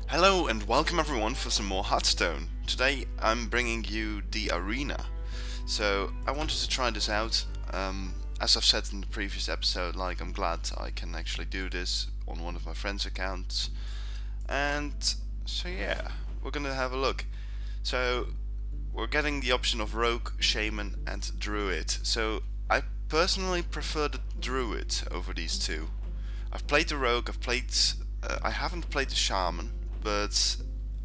Hello and welcome everyone for some more Hearthstone. Today I'm bringing you the arena. So I wanted to try this out. As I've said in the previous episode, like, I'm glad I can actually do this on one of my friends' accounts. And so yeah, we're gonna have a look. So we're getting the option of Rogue, Shaman and Druid. So I personally prefer the Druid over these two. I've played the Rogue, I haven't played the Shaman, but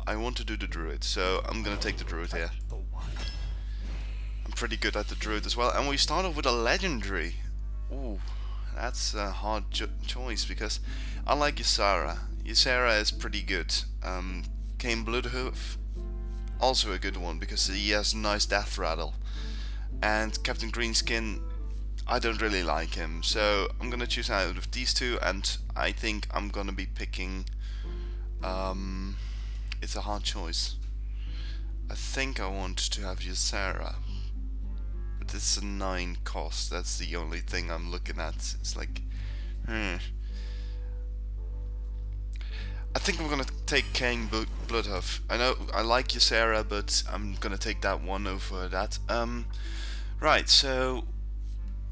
I want to do the Druid, so I'm gonna take the Druid here. I'm pretty good at the Druid as well, and we start off with a legendary. Ooh, that's a hard choice because I like Ysera. Ysera is pretty good. Kane Bloodhoof, also a good one because he has a nice death rattle. And Captain Greenskin, I don't really like him, so I'm gonna choose out of these two, and I think I'm gonna be picking. It's a hard choice. I think I want to have Ysera, but it's a 9 cost. That's the only thing I'm looking at. It's like, I think I'm gonna take Kane Bloodhoof. I know I like Ysera, but I'm gonna take that one over that. Right, so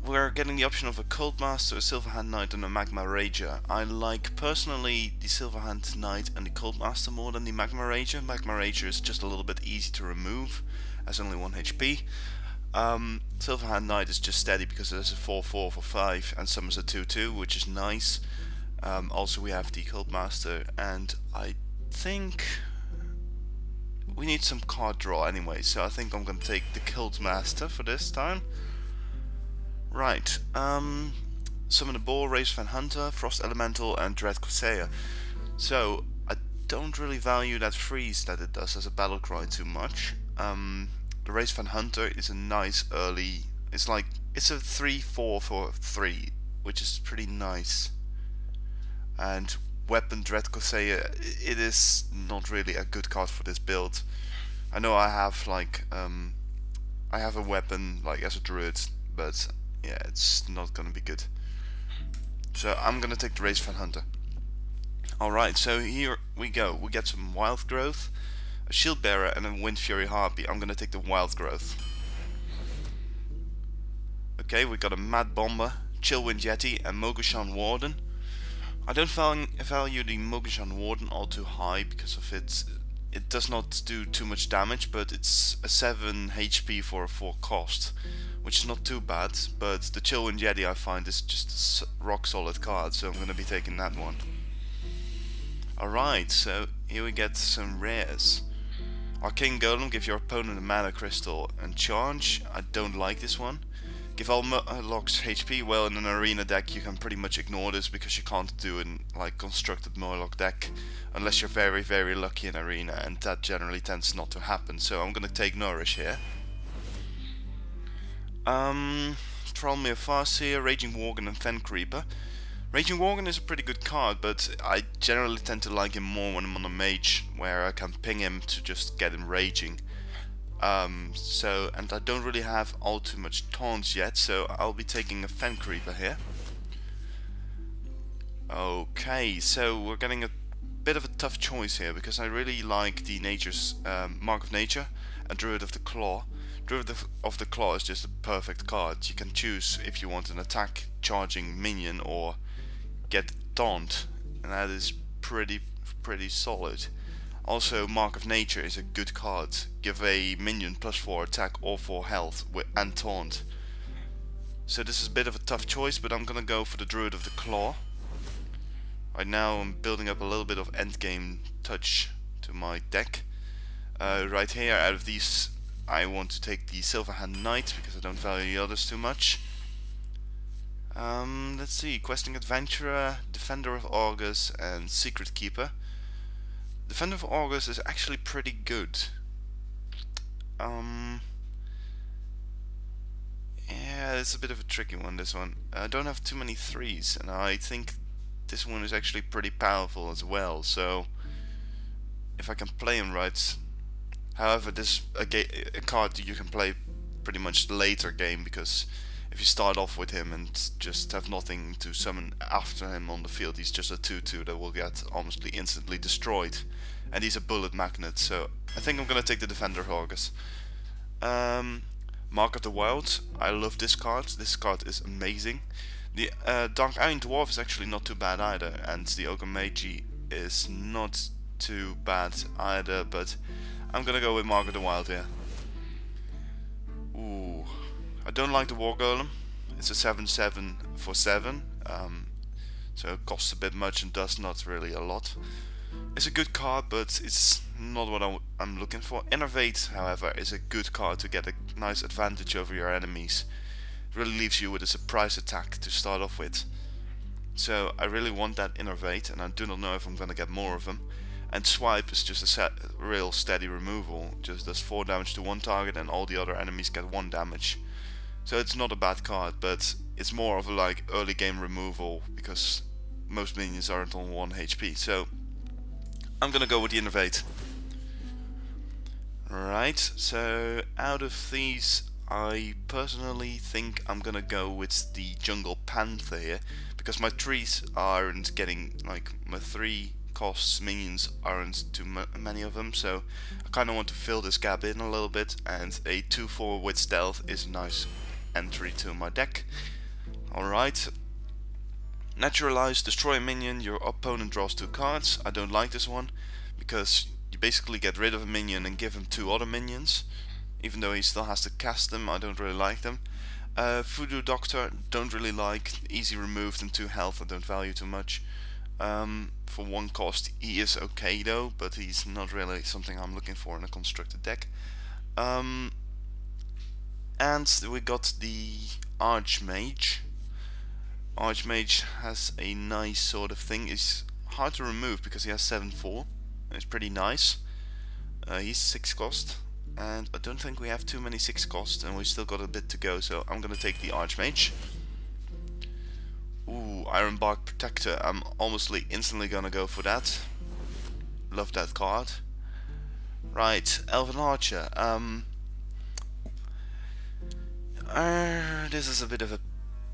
we're getting the option of a Cold Master, a Silverhand Knight and a Magma Rager. I like personally the Silverhand Knight and the Cold Master more than the Magma Rager. Magma Rager is just a little bit easy to remove, as only 1 HP. Silverhand Knight is just steady because it is a 4/4 for 5 and summons a 2/2, which is nice. Also we have the Cold Master, and I think we need some card draw anyway, so I think I'm going to take the Cold Master for this time. Right, Summon a Boar, Raise Van Hunter, Frost Elemental and Dread Corsair. So, I don't really value that freeze that it does as a battle cry too much. The Raise Van Hunter is a nice early, it's a 3/4 for 3, which is pretty nice. And Weapon Dread Corsair, it is not really a good card for this build. I know I have I have a weapon as a druid, but yeah, it's not gonna be good. So I'm gonna take the Raise Van Hunter. Alright, so here we go. We get some Wild Growth, a Shield Bearer and a Wind Fury Harpy. I'm gonna take the Wild Growth. Okay, we got a Mad Bomber, Chillwind Yeti and Mogushan Warden. I don't value the Mogushan Warden all too high because of it does not do too much damage, but it's a 7 HP for a 4 cost, which is not too bad. But the Chillwind Yeti I find is just a rock solid card, so I'm going to be taking that one. Alright, so here we get some rares. Arcane Golem, give your opponent a mana crystal and charge. I don't like this one. Give all Murlocs HP. Well, in an arena deck you can pretty much ignore this because you can't do an constructed Murloc deck unless you're very, very lucky in arena, and that generally tends not to happen. So I'm gonna take Nourish here. Trollmere Farseer, Raging Worgen and Fen Creeper. Raging Worgen is a pretty good card, but I generally tend to like him more when I'm on a mage, where I can ping him to just get him raging. And I don't really have all too much taunts yet, so I'll be taking a Fen Creeper here. Okay, so we're getting a bit of a tough choice here because I really like the Mark of Nature and Druid of the Claw. Druid of the Claw is just a perfect card. You can choose if you want an attack charging minion or get taunt, and that is pretty solid. Also, Mark of Nature is a good card. Give a minion +4 attack or 4 health and taunt. So this is a bit of a tough choice, but I'm gonna go for the Druid of the Claw. Right now I'm building up a little bit of endgame touch to my deck. Right here, out of these, I want to take the Silverhand Knight because I don't value the others too much. Let's see, Questing Adventurer, Defender of Augurs and Secret Keeper. Defender of Augurs is actually pretty good. Yeah, it's a bit of a tricky one, this one. I don't have too many 3s, and I think this one is actually pretty powerful as well, so if I can play him right. However, this is a card that you can play pretty much later game, because if you start off with him and just have nothing to summon after him on the field, he's just a 2/2 that will get almost instantly destroyed. and he's a bullet magnet, so I think I'm gonna take the Defender August. Mark of the Wild, I love this card. This card is amazing. The Dark Iron Dwarf is actually not too bad either, and the Ogre Magi is not too bad either, but I'm gonna go with Mark of the Wild here. Ooh, I don't like the War Golem. It's a 7/7 for 7, so it costs a bit much and does not really a lot. It's a good card, but it's not what I'm looking for. Innervate, however, is a good card to get a nice advantage over your enemies. It really leaves you with a surprise attack to start off with. So I really want that Innervate, and I do not know if I'm gonna get more of them. And Swipe is just a real steady removal. Just does 4 damage to one target, and all the other enemies get 1 damage. So it's not a bad card, but it's more of a like early game removal because most minions aren't on 1 HP. So I'm gonna go with the Innervate. Right, so out of these, I personally think I'm gonna go with the Jungle Panther here, because my trees aren't getting, like, my 3 costs minions aren't too many of them, so I kinda want to fill this gap in a little bit, and a 2/4 with stealth is a nice entry to my deck. Alright. Naturalize, destroy a minion, your opponent draws 2 cards. I don't like this one, because you basically get rid of a minion and give him 2 other minions. Even though he still has to cast them, I don't really like them. Voodoo Doctor, don't really like. Easy removed and 2 health, I don't value too much. For 1 cost, he is okay though, but he's not really something I'm looking for in a constructed deck. And we got the Archmage. Archmage has a nice sort of thing. It's hard to remove because he has 7/4. It's pretty nice. He's 6 cost, and I don't think we have too many 6 cost, and we still got a bit to go, so I'm gonna take the Archmage. Ooh, Ironbark Protector. I'm almost instantly gonna go for that. Love that card. Right, Elven Archer. This is a bit of a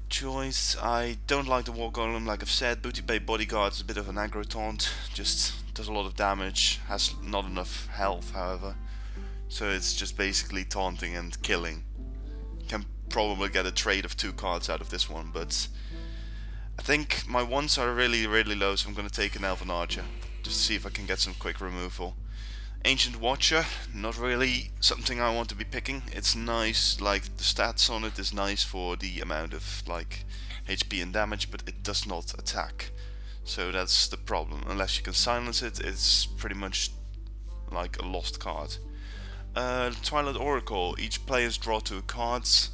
choice. I don't like the War Golem, like I've said. Booty Bay Bodyguard is a bit of an aggro taunt, just does a lot of damage, has not enough health however, so it's just basically taunting and killing. Can probably get a trade of 2 cards out of this one, but I think my ones are really low, so I'm going to take an Elven Archer just to see if I can get some quick removal. Ancient Watcher, not really something I want to be picking. It's nice, like the stats on it is nice for the amount of like HP and damage, but it does not attack. So that's the problem. Unless you can silence it, it's pretty much like a lost card. Twilight Oracle, each player's draw 2 cards.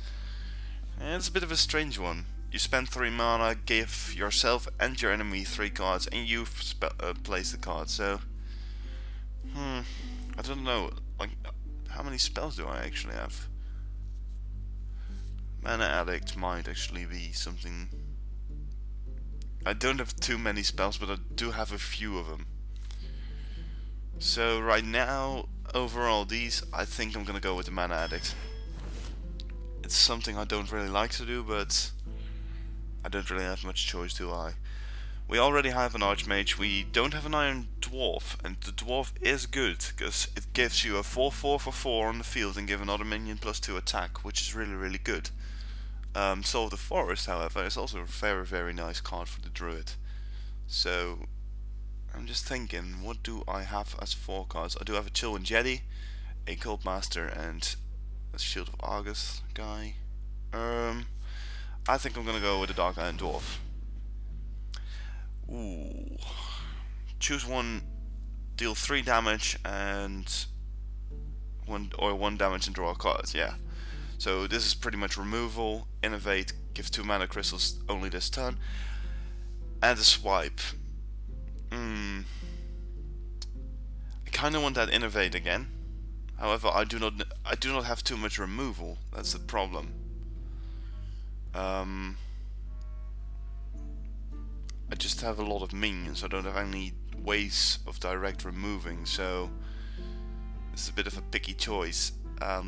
And it's a bit of a strange one. You spend 3 mana, give yourself and your enemy 3 cards, and you place the card. So I don't know, like, how many spells do I actually have? Mana Addict might actually be something. I don't have too many spells, but I do have a few of them. So right now, overall these, I think I'm gonna go with the Mana Addict. It's something I don't really like to do, but I don't really have much choice, do I? We already have an Archmage, we don't have an Iron Dwarf, and the Dwarf is good, because it gives you a 4/4 for 4 on the field and give another minion +2 attack, which is really good. Soul of the Forest, however, is also a very nice card for the Druid. So, I'm just thinking, what do I have as 4 cards? I do have a Chill and Jedi, a Cold Master, and a Shield of Argus guy. I think I'm gonna go with the Dark Iron Dwarf. Ooh. Choose one, deal 3 damage and 1 damage and draw a card, yeah. So this is pretty much removal, innovate, give 2 mana crystals only this turn, and a swipe. I kinda want that innovate again. However, I do not have too much removal, that's the problem. I just have a lot of minions, I don't have any ways of direct removing, so this is a bit of a picky choice. Yeah,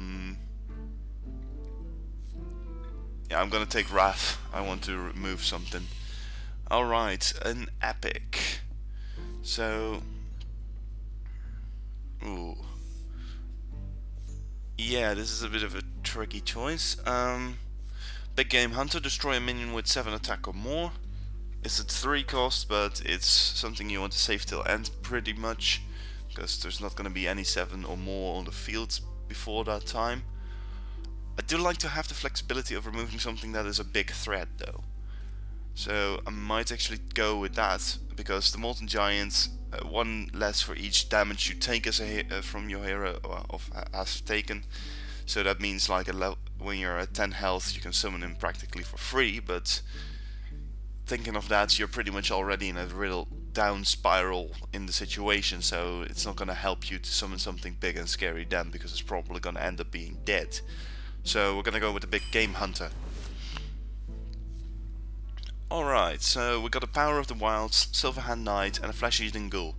I'm gonna take Wrath, I want to remove something. Alright, an epic. So Ooh. Yeah, this is a bit of a tricky choice. Big Game Hunter, destroy a minion with 7 attack or more. It's a 3 cost, but it's something you want to save till end pretty much, because there's not going to be any 7 or more on the field before that time. I do like to have the flexibility of removing something that is a big threat though. So I might actually go with that, because the Molten Giants, 1 less for each damage you take as a from your hero has taken. So that means like when you're at 10 health you can summon him practically for free, but thinking of that, you're pretty much already in a real down spiral in the situation, so it's not going to help you to summon something big and scary then, because it's probably going to end up being dead. So we're going to go with the Big Game Hunter. Alright, so we got a Power of the Wilds, Silverhand Knight and a Flesh-Eating Ghoul.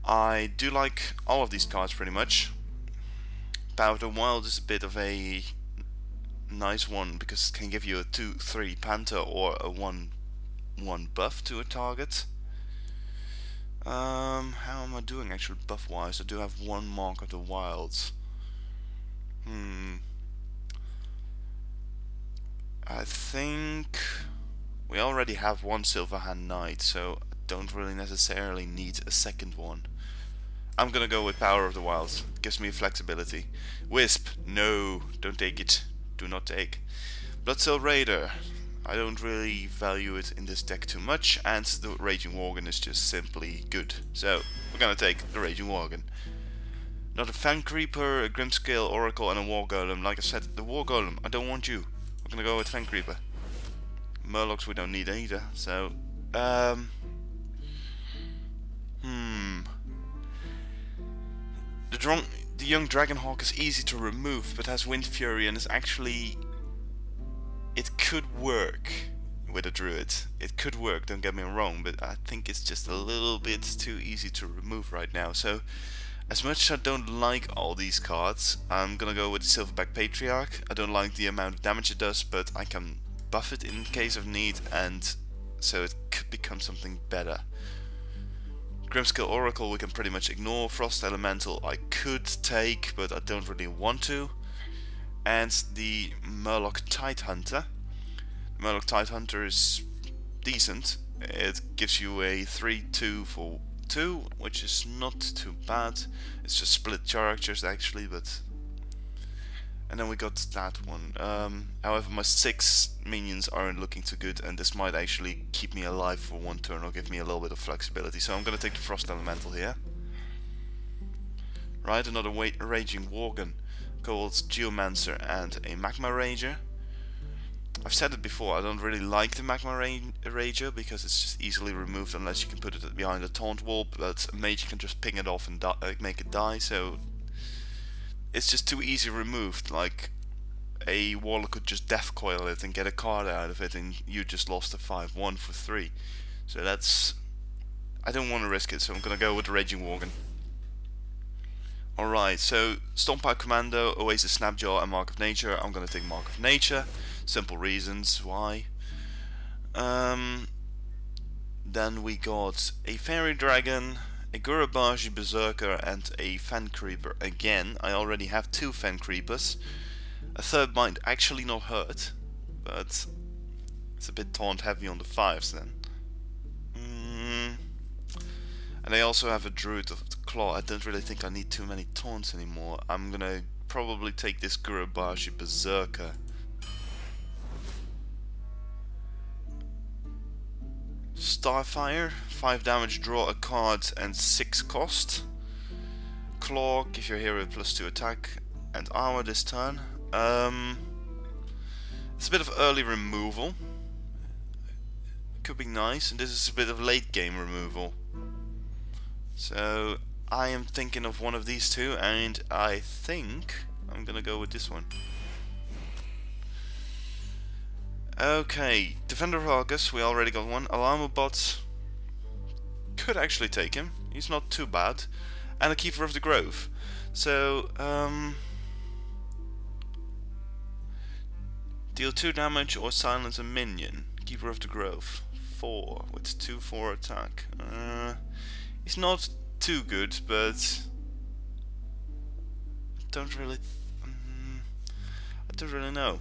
I do like all of these cards pretty much. Power of the Wild is a bit of a nice one, because it can give you a 2/3 Panther or a 1/1 buff to a target. How am I doing actually buff wise? I do have 1 Mark of the Wilds. I think we already have 1 Silverhand Knight, so I don't really necessarily need a second one. I'm gonna go with Power of the Wilds. It gives me flexibility. Wisp, no, don't take it. Do not take. Bloodsail Raider, I don't really value it in this deck too much, and the Raging Worgen is just simply good. So we're gonna take the Raging Worgen. Not a Fan Creeper, a Grimscale Oracle and a War Golem. Like I said, the War Golem, I don't want you. We're gonna go with Fan Creeper. Murlocs we don't need either, so the Young Dragonhawk is easy to remove, but has Wind Fury and is actually... it could work with a Druid. It could work, don't get me wrong, but I think it's just a little bit too easy to remove right now. So, as much as I don't like all these cards, I'm gonna go with the Silverback Patriarch. I don't like the amount of damage it does, but I can buff it in case of need, and so it could become something better. Grimscale Oracle we can pretty much ignore. Frost Elemental I could take, but I don't really want to. And the Murloc Tidehunter. The Murloc Tidehunter is decent. It gives you a 3/2 for 2, which is not too bad. It's just split characters actually, but... and then we got that one. However, my 6 minions aren't looking too good, and this might actually keep me alive for 1 turn or give me a little bit of flexibility. So I'm gonna take the Frost Elemental here. Right, another Raging Worgen, called Geomancer and a Magma Rager. I've said it before, I don't really like the Magma Rager because it's just easily removed unless you can put it behind a taunt wall, but a mage can just ping it off and make it die, so it's just too easy removed. Like, a warlock could just death coil it and get a card out of it, and you just lost a 5/1 for 3. So that's... I don't want to risk it, so I'm gonna go with the Raging Worgen. Alright, so Stomp Out Commando, Oasis Snapjaw and Mark of Nature. I'm gonna take Mark of Nature. Simple reasons why. Then we got a Fairy Dragon, a Gurubaji Berserker and a Fen Creeper. Again, I already have 2 Fen Creepers. A third might actually not hurt, but it's a bit taunt heavy on the 5s then. And I also have a Druid of the Claw. I don't really think I need too many taunts anymore. I'm gonna probably take this Gurubaji Berserker. Starfire, 5 damage, draw a card and 6 cost. Claw, give your hero +2 attack and armor this turn. It's a bit of early removal. Could be nice, and this is a bit of late game removal. So I am thinking of one of these 2, and I think I'm gonna go with this one. Okay, Defender of Argus, we already got one. Alarmobot could actually take him, he's not too bad. And a Keeper of the Grove. So, deal 2 damage or silence a minion. Keeper of the Grove, 4 with 2/4 attack. He's not too good, but don't really... I don't really know.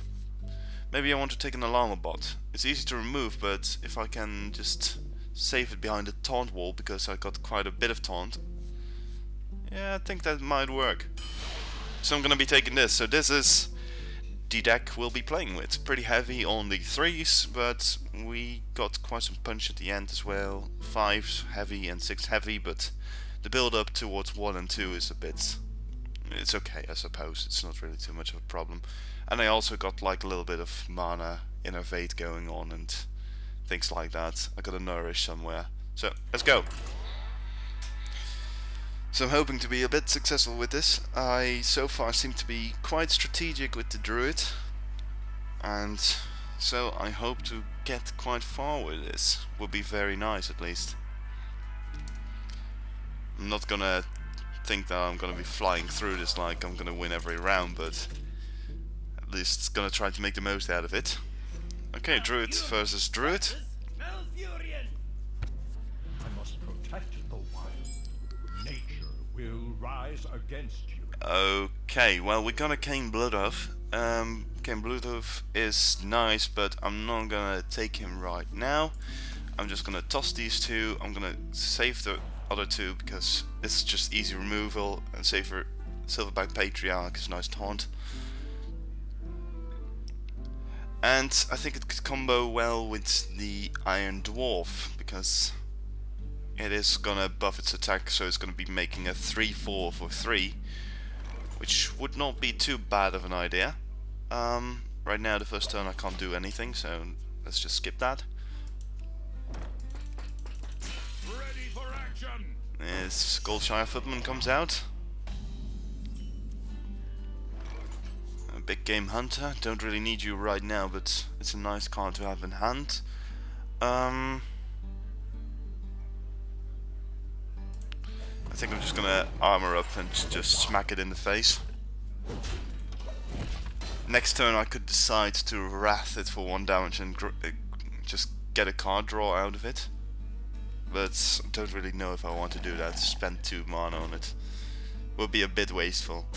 Maybe I want to take an alarm bot. It's easy to remove, but if I can just save it behind a taunt wall, because I got quite a bit of taunt. Yeah, I think that might work. So I'm gonna be taking this. So this is the deck we'll be playing with. Pretty heavy on the 3s, but we got quite some punch at the end as well. 5 heavy and 6 heavy, but the build up towards 1 and 2 is a bit... It's okay, I suppose. It's not really too much of a problem. And I also got like a little bit of mana innervate going on and things like that. I gotta nourish somewhere. So, let's go! So I'm hoping to be a bit successful with this. I so far seem to be quite strategic with the Druid. And so I hope to get quite far with this. Would be very nice at least. I'm not gonna think that I'm gonna be flying through this like I'm gonna win every round, but at least it's gonna try to make the most out of it. Okay, Druid versus Druid. I must protect the wild. Nature will rise against you. Okay, well, we're gonna Cane Bloodhoof. Cane Bloodhoof is nice, but I'm not gonna take him right now. I'm just gonna toss these two. I'm gonna save the other two because it's just easy removal, and save for Silverback Patriarch is nice taunt. And I think it could combo well with the Iron Dwarf because it is gonna buff its attack, so it's gonna be making a 3/4 for 3, which would not be too bad of an idea. Right now the first turn I can't do anything, so let's just skip that. Ready for action. This Goldshire Footman comes out. A big game hunter. Don't really need you right now, but it's a nice card to have in hand. I think I'm just gonna armor up and just smack it in the face. Next turn I could decide to wrath it for 1 damage and just get a card draw out of it. But I don't really know if I want to do that. Spend 2 mana on it would be a bit wasteful.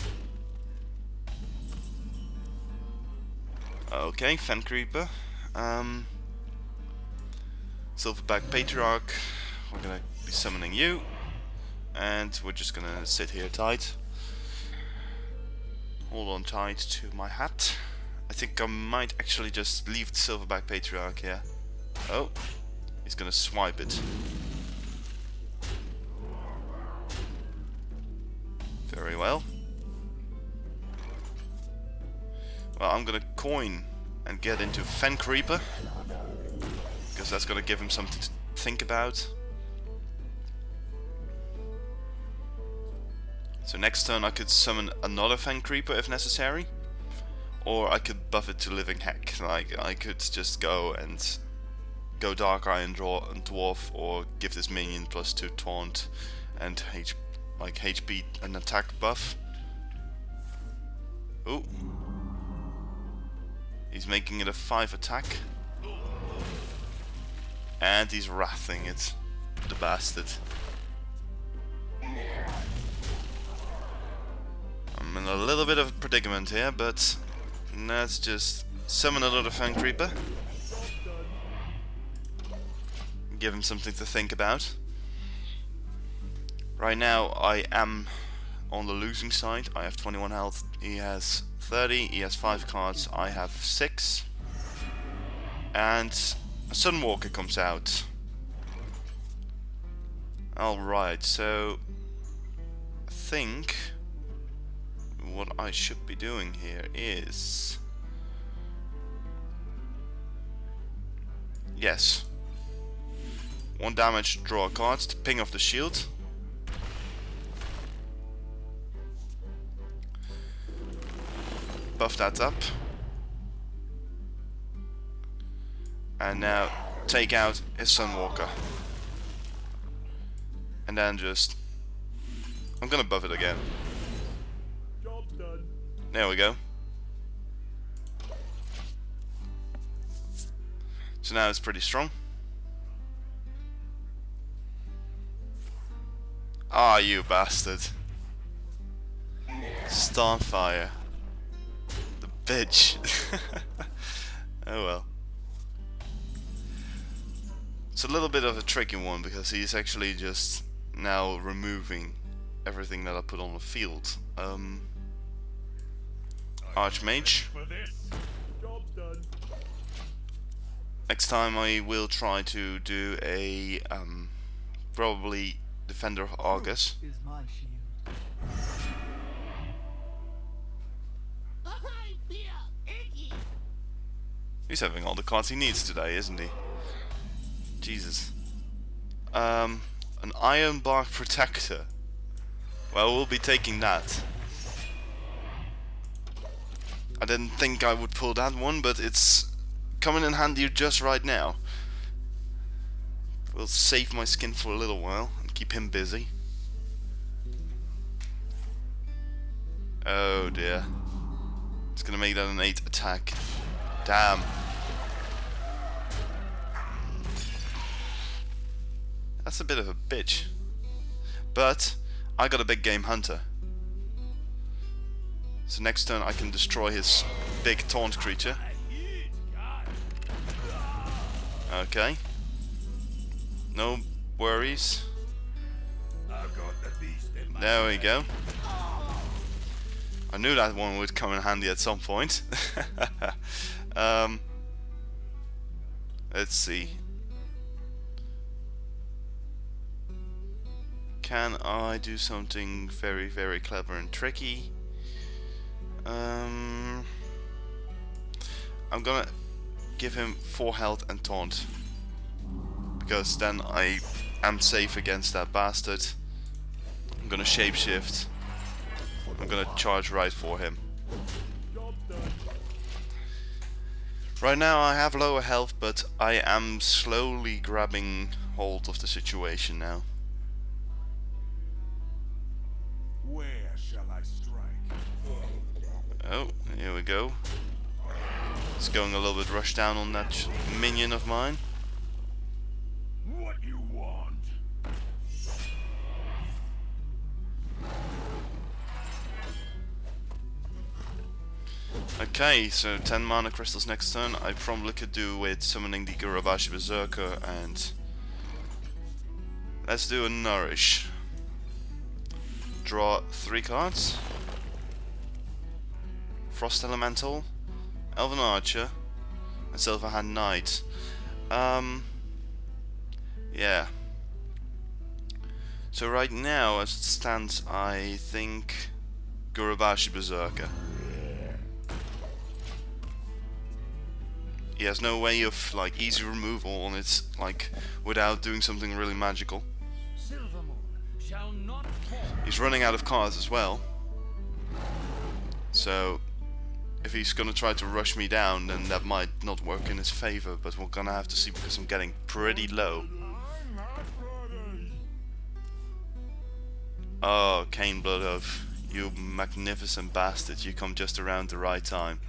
Okay, Fen Creeper. Silverback Patriarch. We're gonna be summoning you. And we're just gonna sit here tight. Hold on tight to my hat. I think I might actually just leave the Silverback Patriarch here. Oh, he's gonna swipe it. Very well. Well, I'm gonna coin and get into Fen Creeper, because that's gonna give him something to think about. So next turn I could summon another Fen Creeper if necessary, or I could buff it to Living Heck. Like I could just go Dark Iron Dwarf, or give this minion +2 taunt and HP and attack buff. Ooh, he's making it a 5 attack, and he's wrathing it, the bastard. I'm in a little bit of a predicament here, but let's just summon another Fen Creeper. Give him something to think about. Right now I am on the losing side. I have 21 health, he has 30, he has 5 cards, I have 6. And a Sunwalker comes out. Alright, so I think what I should be doing here is... Yes. 1 damage, draw a card to ping off the shield. Buff that up. And now take out his Sunwalker. And then just... I'm gonna buff it again. Job done. There we go. So now it's pretty strong. Ah, you bastard. Starfire. The bitch. Oh well. It's a little bit of a tricky one because he's actually just now removing everything that I put on the field. Archmage. Next time I will try to do a probably Defender of Argus. He's having all the cards he needs today, isn't he? Jesus. An Iron Bark Protector. Well, we'll be taking that. I didn't think I would pull that one, but it's coming in handy just right now. We'll save my skin for a little while and keep him busy. Oh dear. It's gonna make that an 8 attack. Damn. That's a bit of a bitch. But I got a big game hunter. So next turn I can destroy his big taunt creature. Okay. No worries. There we go. I knew that one would come in handy at some point. Let's see. Can I do something very, very clever and tricky? I'm gonna give him 4 health and taunt, because then I am safe against that bastard. I'm gonna shapeshift. I'm gonna charge right for him. Right now I have lower health, but I am slowly grabbing hold of the situation now. Where shall I strike? Oh, here we go. It's going a little bit rushed down on that minion of mine. What you want? Okay, so 10 mana crystals next turn. I probably could do with summoning the Gurabashi Berserker, and let's do a Nourish. Draw 3 cards. Frost Elemental, Elven Archer, and Silverhand Knight. Yeah. So right now, as it stands, I think Gurabashi Berserker. He has no way of like easy removal on it, like without doing something really magical. He's running out of cards as well. So if he's gonna try to rush me down, then that might not work in his favor, but we're gonna have to see because I'm getting pretty low. Oh, Kane Bloodhoof, you magnificent bastard, you come just around the right time.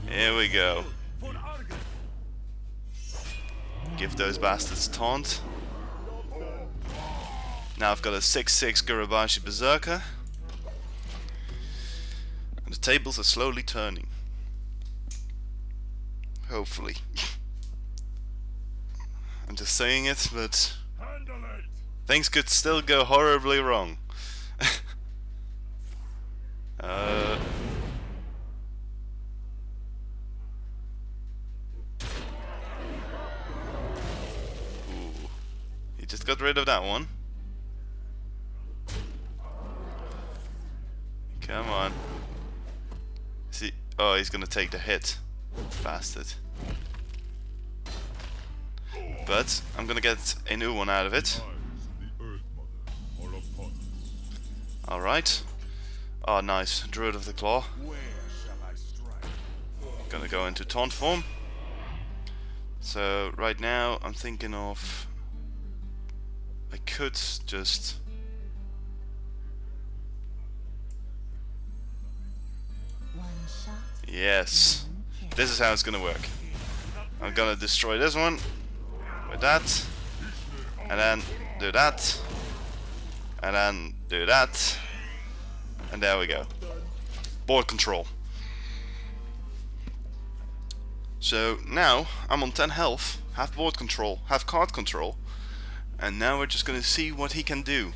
Here we go. Give those bastards taunt. Now I've got a 6/6 Gurabashi Berserker. And the tables are slowly turning. Hopefully. I'm just saying it, but things could still go horribly wrong. Just got rid of that one. Come on. See, oh, he's gonna take the hit, bastard. But I'm gonna get a new one out of it. All right. Oh, nice. Druid of the Claw. Gonna go into taunt form. So right now I'm thinking of. I could just yes, this is how it's gonna work. I'm gonna destroy this one with that, and then do that, and then do that, And there we go. Board control. So now I'm on 10 health, have board control, have card control, and now we're just gonna see what he can do.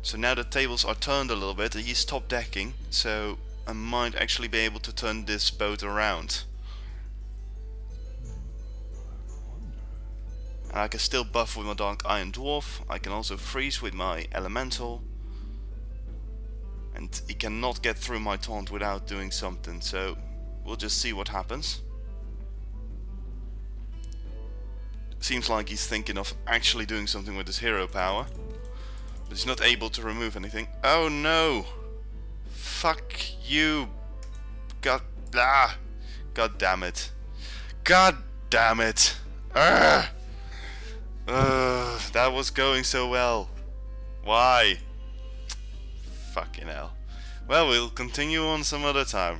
So now the tables are turned a little bit, he's top decking, so I might actually be able to turn this boat around. And I can still buff with my Dark Iron Dwarf, I can also freeze with my Elemental. And he cannot get through my taunt without doing something, so we'll just see what happens. Seems like he's thinking of actually doing something with his hero power. But he's not able to remove anything. Oh no! Fuck you! God damn it. God damn it! That was going so well. Why? Fucking hell. Well, we'll continue on some other time.